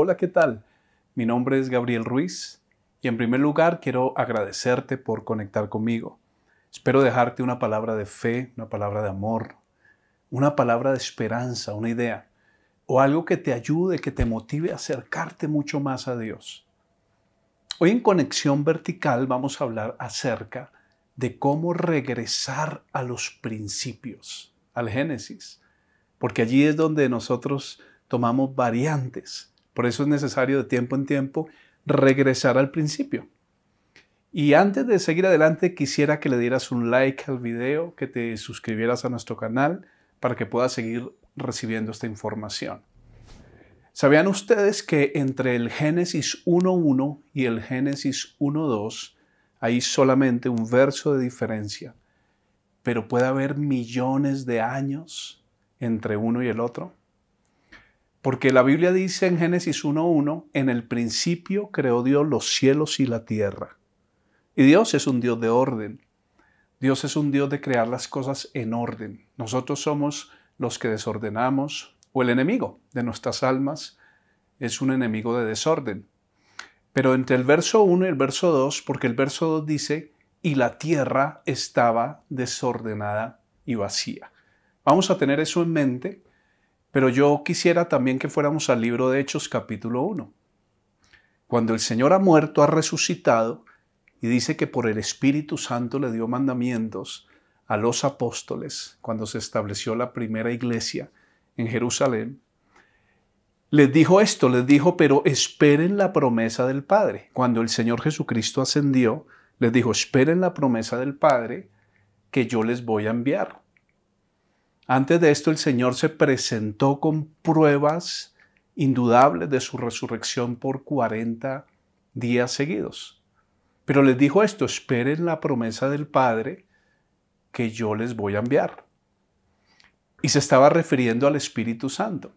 Hola, ¿qué tal? Mi nombre es Gabriel Ruiz y en primer lugar quiero agradecerte por conectar conmigo. Espero dejarte una palabra de fe, una palabra de amor, una palabra de esperanza, una idea o algo que te ayude, que te motive a acercarte mucho más a Dios. Hoy en Conexión Vertical vamos a hablar acerca de cómo regresar a los principios, al Génesis, porque allí es donde nosotros tomamos variantes. Por eso es necesario de tiempo en tiempo regresar al principio. Y antes de seguir adelante, quisiera que le dieras un like al video, que te suscribieras a nuestro canal para que puedas seguir recibiendo esta información. ¿Sabían ustedes que entre el Génesis 1.1 y el Génesis 1.2 hay solamente un verso de diferencia, pero puede haber millones de años entre uno y el otro? Porque la Biblia dice en Génesis 1.1, en el principio creó Dios los cielos y la tierra. Y Dios es un Dios de orden. Dios es un Dios de crear las cosas en orden. Nosotros somos los que desordenamos, o el enemigo de nuestras almas es un enemigo de desorden. Pero entre el verso 1 y el verso 2, porque el verso 2 dice, y la tierra estaba desordenada y vacía. Vamos a tener eso en mente, pero yo quisiera también que fuéramos al libro de Hechos capítulo 1. Cuando el Señor ha muerto, ha resucitado, y dice que por el Espíritu Santo le dio mandamientos a los apóstoles cuando se estableció la primera iglesia en Jerusalén. Les dijo esto, les dijo, pero esperen la promesa del Padre. Cuando el Señor Jesucristo ascendió, les dijo, esperen la promesa del Padre que yo les voy a enviar. Antes de esto, el Señor se presentó con pruebas indudables de su resurrección por 40 días seguidos. Pero les dijo esto, esperen la promesa del Padre que yo les voy a enviar. Y se estaba refiriendo al Espíritu Santo.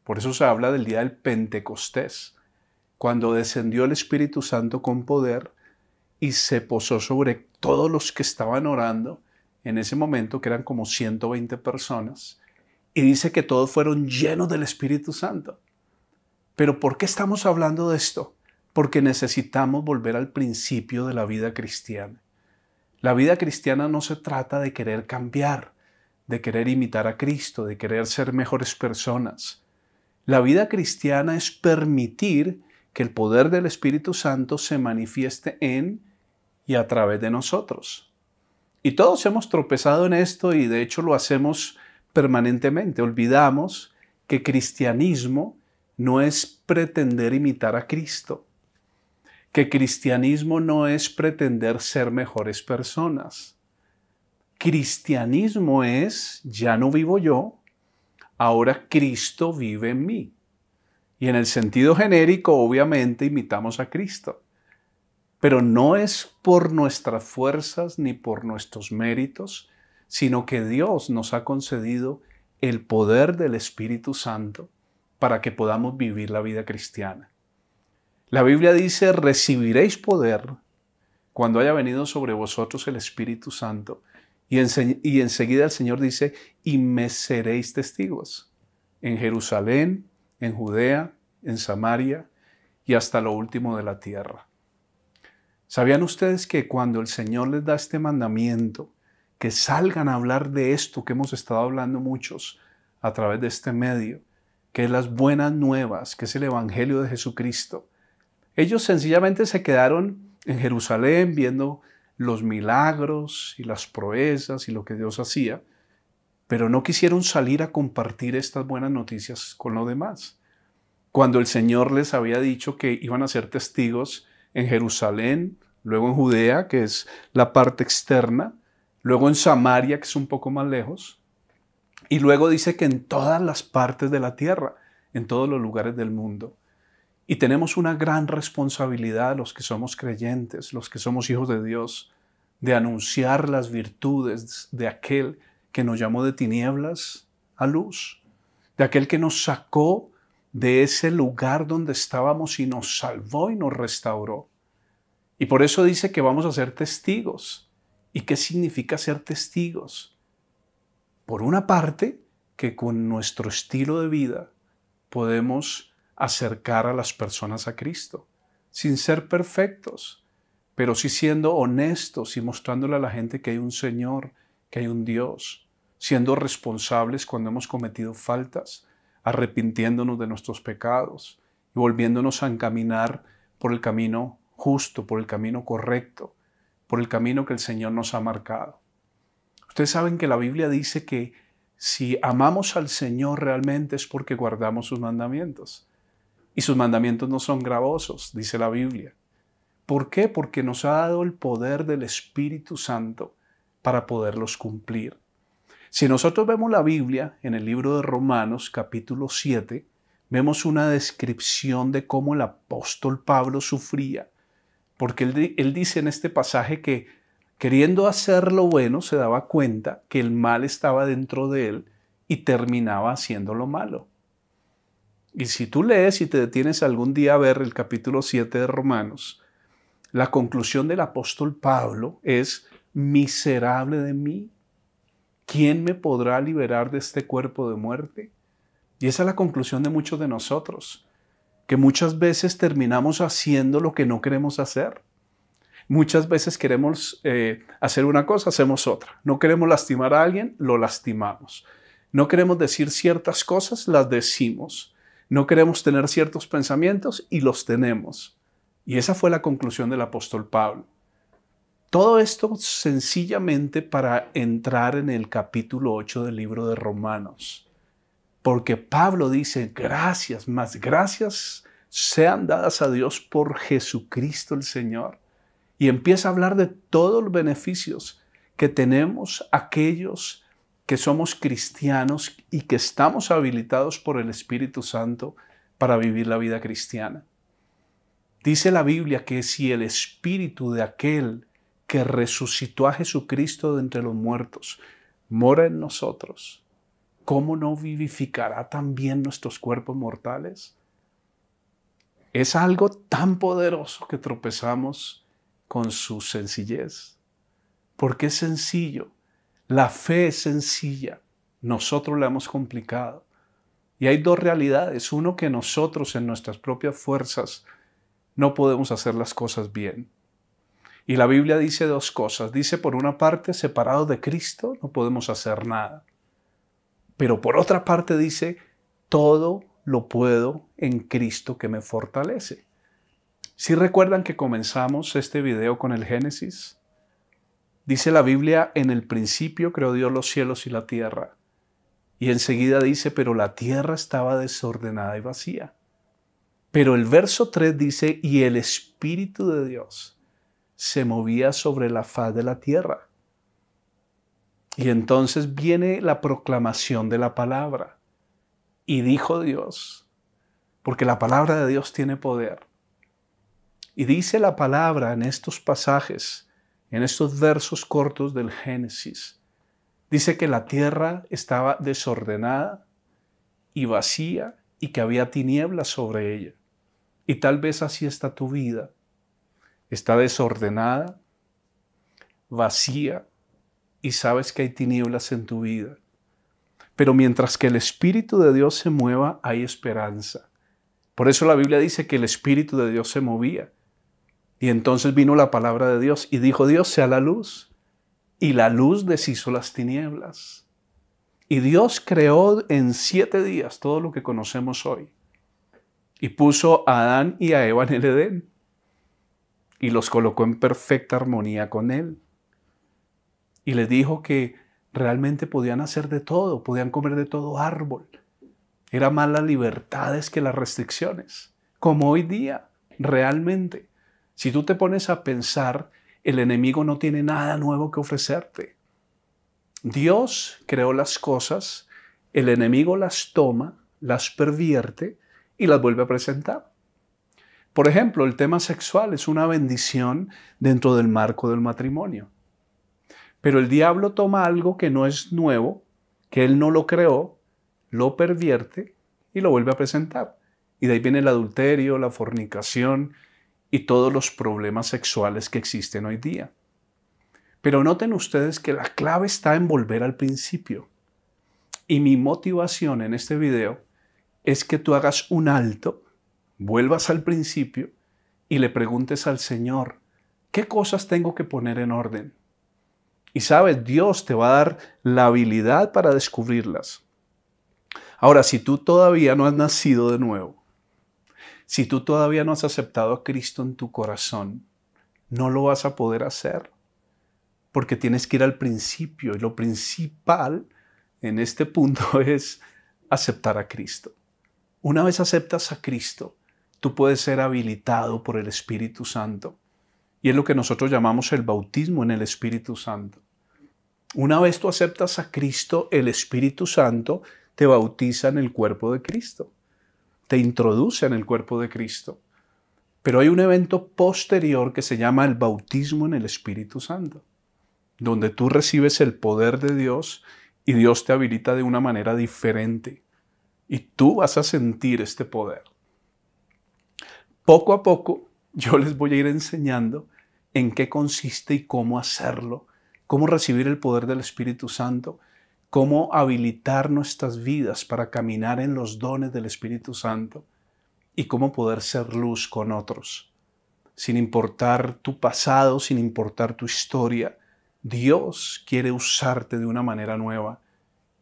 Por eso se habla del día del Pentecostés, cuando descendió el Espíritu Santo con poder y se posó sobre todos los que estaban orando en ese momento, que eran como 120 personas. Y dice que todos fueron llenos del Espíritu Santo. Pero ¿por qué estamos hablando de esto? Porque necesitamos volver al principio de la vida cristiana. La vida cristiana no se trata de querer cambiar, de querer imitar a Cristo, de querer ser mejores personas. La vida cristiana es permitir que el poder del Espíritu Santo se manifieste en y a través de nosotros. Y todos hemos tropezado en esto y de hecho lo hacemos permanentemente. Olvidamos que cristianismo no es pretender imitar a Cristo. Que cristianismo no es pretender ser mejores personas. Cristianismo es, ya no vivo yo, ahora Cristo vive en mí. Y en el sentido genérico, obviamente, imitamos a Cristo. Pero no es por nuestras fuerzas ni por nuestros méritos, sino que Dios nos ha concedido el poder del Espíritu Santo para que podamos vivir la vida cristiana. La Biblia dice, recibiréis poder cuando haya venido sobre vosotros el Espíritu Santo. Y enseguida el Señor dice, y me seréis testigos en Jerusalén, en Judea, en Samaria y hasta lo último de la tierra. ¿Sabían ustedes que cuando el Señor les da este mandamiento, que salgan a hablar de esto que hemos estado hablando muchos a través de este medio, que es las buenas nuevas, que es el Evangelio de Jesucristo? Ellos sencillamente se quedaron en Jerusalén viendo los milagros y las proezas y lo que Dios hacía, pero no quisieron salir a compartir estas buenas noticias con los demás. Cuando el Señor les había dicho que iban a ser testigos en Jerusalén, luego en Judea, que es la parte externa, luego en Samaria, que es un poco más lejos, y luego dice que en todas las partes de la tierra, en todos los lugares del mundo. Y tenemos una gran responsabilidad los que somos creyentes, los que somos hijos de Dios, de anunciar las virtudes de aquel que nos llamó de tinieblas a luz, de aquel que nos sacó de ese lugar donde estábamos y nos salvó y nos restauró. Y por eso dice que vamos a ser testigos. ¿Y qué significa ser testigos? Por una parte, que con nuestro estilo de vida podemos acercar a las personas a Cristo, sin ser perfectos, pero sí siendo honestos y mostrándole a la gente que hay un Señor, que hay un Dios, siendo responsables cuando hemos cometido faltas, arrepintiéndonos de nuestros pecados y volviéndonos a encaminar por el camino justo, por el camino correcto, por el camino que el Señor nos ha marcado. Ustedes saben que la Biblia dice que si amamos al Señor realmente es porque guardamos sus mandamientos. Y sus mandamientos no son gravosos, dice la Biblia. ¿Por qué? Porque nos ha dado el poder del Espíritu Santo para poderlos cumplir. Si nosotros vemos la Biblia en el libro de Romanos, capítulo 7, vemos una descripción de cómo el apóstol Pablo sufría. Porque él dice en este pasaje que queriendo hacer lo bueno se daba cuenta que el mal estaba dentro de él y terminaba haciendo lo malo. Y si tú lees y te detienes algún día a ver el capítulo 7 de Romanos, la conclusión del apóstol Pablo es: miserable de mí, ¿quién me podrá liberar de este cuerpo de muerte? Y esa es la conclusión de muchos de nosotros, que muchas veces terminamos haciendo lo que no queremos hacer. Muchas veces queremos hacer una cosa, hacemos otra. No queremos lastimar a alguien, lo lastimamos. No queremos decir ciertas cosas, las decimos. No queremos tener ciertos pensamientos y los tenemos. Y esa fue la conclusión del apóstol Pablo. Todo esto sencillamente para entrar en el capítulo 8 del libro de Romanos. Porque Pablo dice: gracias, más gracias sean dadas a Dios por Jesucristo el Señor. Y empieza a hablar de todos los beneficios que tenemos aquellos que somos cristianos y que estamos habilitados por el Espíritu Santo para vivir la vida cristiana. Dice la Biblia que si el Espíritu de aquel que resucitó a Jesucristo de entre los muertos mora en nosotros, ¿cómo no vivificará también nuestros cuerpos mortales? Es algo tan poderoso que tropezamos con su sencillez. Porque es sencillo. La fe es sencilla. Nosotros la hemos complicado. Y hay dos realidades. Uno, que nosotros en nuestras propias fuerzas no podemos hacer las cosas bien. Y la Biblia dice dos cosas. Dice, por una parte, separados de Cristo no podemos hacer nada. Pero por otra parte dice, todo lo puedo en Cristo que me fortalece. ¿Sí recuerdan que comenzamos este video con el Génesis? Dice la Biblia, en el principio creó Dios los cielos y la tierra. Y enseguida dice, pero la tierra estaba desordenada y vacía. Pero el verso 3 dice, y el Espíritu de Dios se movía sobre la faz de la tierra. Y entonces viene la proclamación de la palabra. Y dijo Dios, porque la palabra de Dios tiene poder. Y dice la palabra en estos pasajes, en estos versos cortos del Génesis, dice que la tierra estaba desordenada y vacía y que había tinieblas sobre ella. Y tal vez así está tu vida. Está desordenada, vacía y sabes que hay tinieblas en tu vida. Pero mientras que el Espíritu de Dios se mueva, hay esperanza. Por eso la Biblia dice que el Espíritu de Dios se movía. Y entonces vino la palabra de Dios y dijo Dios, sea la luz. Y la luz deshizo las tinieblas. Y Dios creó en 7 días todo lo que conocemos hoy. Y puso a Adán y a Eva en el Edén. Y los colocó en perfecta armonía con él. Y les dijo que realmente podían hacer de todo, podían comer de todo árbol. Era más las libertades que las restricciones. Como hoy día, realmente. Si tú te pones a pensar, el enemigo no tiene nada nuevo que ofrecerte. Dios creó las cosas, el enemigo las toma, las pervierte y las vuelve a presentar. Por ejemplo, el tema sexual es una bendición dentro del marco del matrimonio. Pero el diablo toma algo que no es nuevo, que él no lo creó, lo pervierte y lo vuelve a presentar. Y de ahí viene el adulterio, la fornicación y todos los problemas sexuales que existen hoy día. Pero noten ustedes que la clave está en volver al principio. Y mi motivación en este video es que tú hagas un alto vuelvas al principio y le preguntes al Señor, ¿qué cosas tengo que poner en orden? Y sabes, Dios te va a dar la habilidad para descubrirlas. Ahora, si tú todavía no has nacido de nuevo, si tú todavía no has aceptado a Cristo en tu corazón, no lo vas a poder hacer, porque tienes que ir al principio, y lo principal en este punto es aceptar a Cristo. Una vez aceptas a Cristo, tú puedes ser habilitado por el Espíritu Santo, y es lo que nosotros llamamos el bautismo en el Espíritu Santo. Una vez tú aceptas a Cristo, el Espíritu Santo te bautiza en el cuerpo de Cristo, te introduce en el cuerpo de Cristo. Pero hay un evento posterior que se llama el bautismo en el Espíritu Santo, donde tú recibes el poder de Dios y Dios te habilita de una manera diferente. Y tú vas a sentir este poder. Poco a poco yo les voy a ir enseñando en qué consiste y cómo hacerlo, cómo recibir el poder del Espíritu Santo, cómo habilitar nuestras vidas para caminar en los dones del Espíritu Santo y cómo poder ser luz con otros. Sin importar tu pasado, sin importar tu historia, Dios quiere usarte de una manera nueva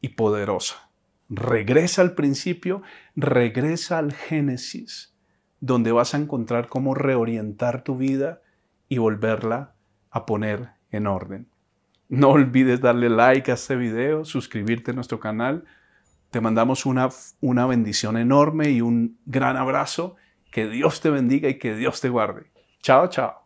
y poderosa. Regresa al principio, regresa al Génesis, donde vas a encontrar cómo reorientar tu vida y volverla a poner en orden. No olvides darle like a este video, suscribirte a nuestro canal. Te mandamos una bendición enorme y un gran abrazo. Que Dios te bendiga y que Dios te guarde. Chao, chao.